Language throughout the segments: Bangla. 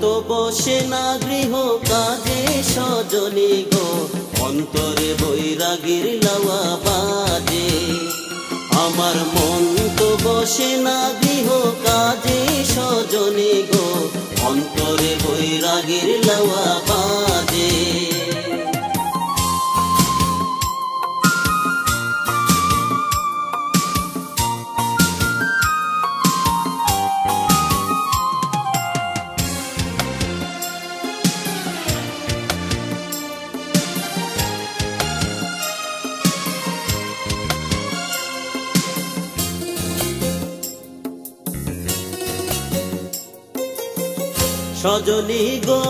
তো বসে না গৃহ কাজে সজনী গো, অন্তরে বৈরাগীর লাওয়া বাজে। আমার মন তো বসে না গৃহ কাজে সজনী গো, অন্তরে বৈরাগীর লাওয়া বাজে। সজনী গো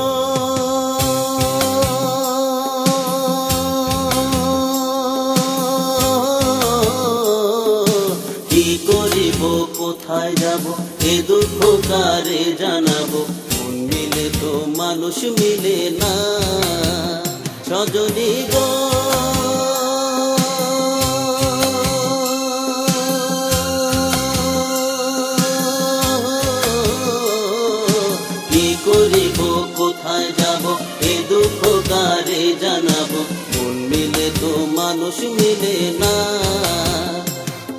কি করিব কোথায় যাব, এ দুঃখ কারে জানাবো, মন মিলে তো মানুষ মিলে না। সজনী গো করিব কোথায় যাব, এ দুঃখ কারে জানাবো, মন মিলে তো মানুষ মিলে না।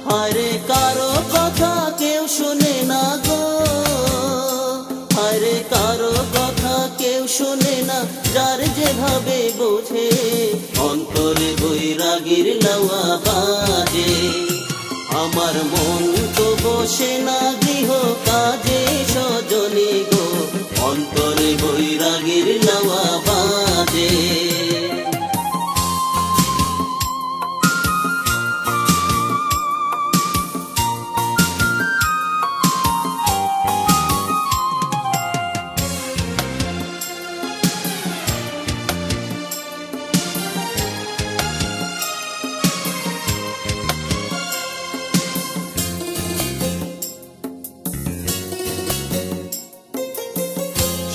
হায়রে কারো কথা কেউ শুনে না গো, হায়রে কারো কথা কেউ শুনে না, যার যেভাবে বোঝে অন্তরে বৈরাগীর লাওয়া বাজে। আমার মন তো বসে না গৃহ কাজে সজনী গো, অন্তরে বৈরাগীর লাওয়া বাজে।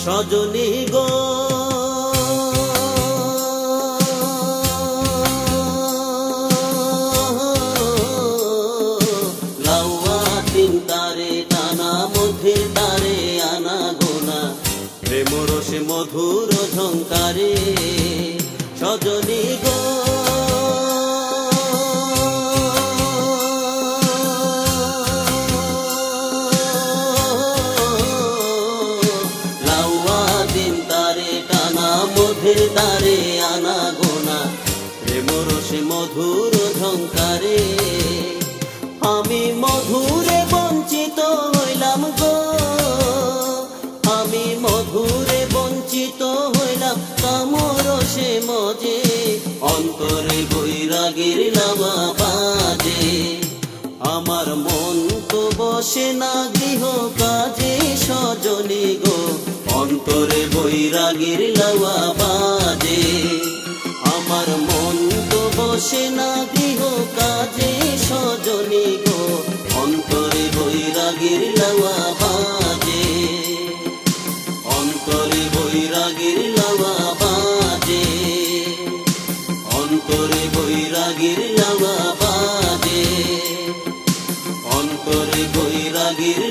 সজনী গো লাওয়া তিন তারে টানা, মধ্যে তারে আনা গোনা, প্রেম রসে মধুর ঝংকারে। সজনী গো তারে আনা গোনা, প্রেম রসে মধুর ঝংকারে। আমি মধুরে বঞ্চিত হইলাম গো, আমি মধুরে বঞ্চিত হইলাম, কামরসে মজে অন্তরে বৈরাগীর লাওয়া বাজে। আমার মন তো বসে না গৃহ কাজে সজনী গো, অন্তরে বৈরাগীর লাওয়া বাজে। আমার মন তো বসে না গৃহ কাজে সজনী গো, অন্তরে বৈরাগীর লাওয়া বাজে। অন্তরে বৈরাগীর লাওয়া বাজে, অন্তরে বৈরাগীর লাওয়া বাজে, অন্তরে বৈরাগীর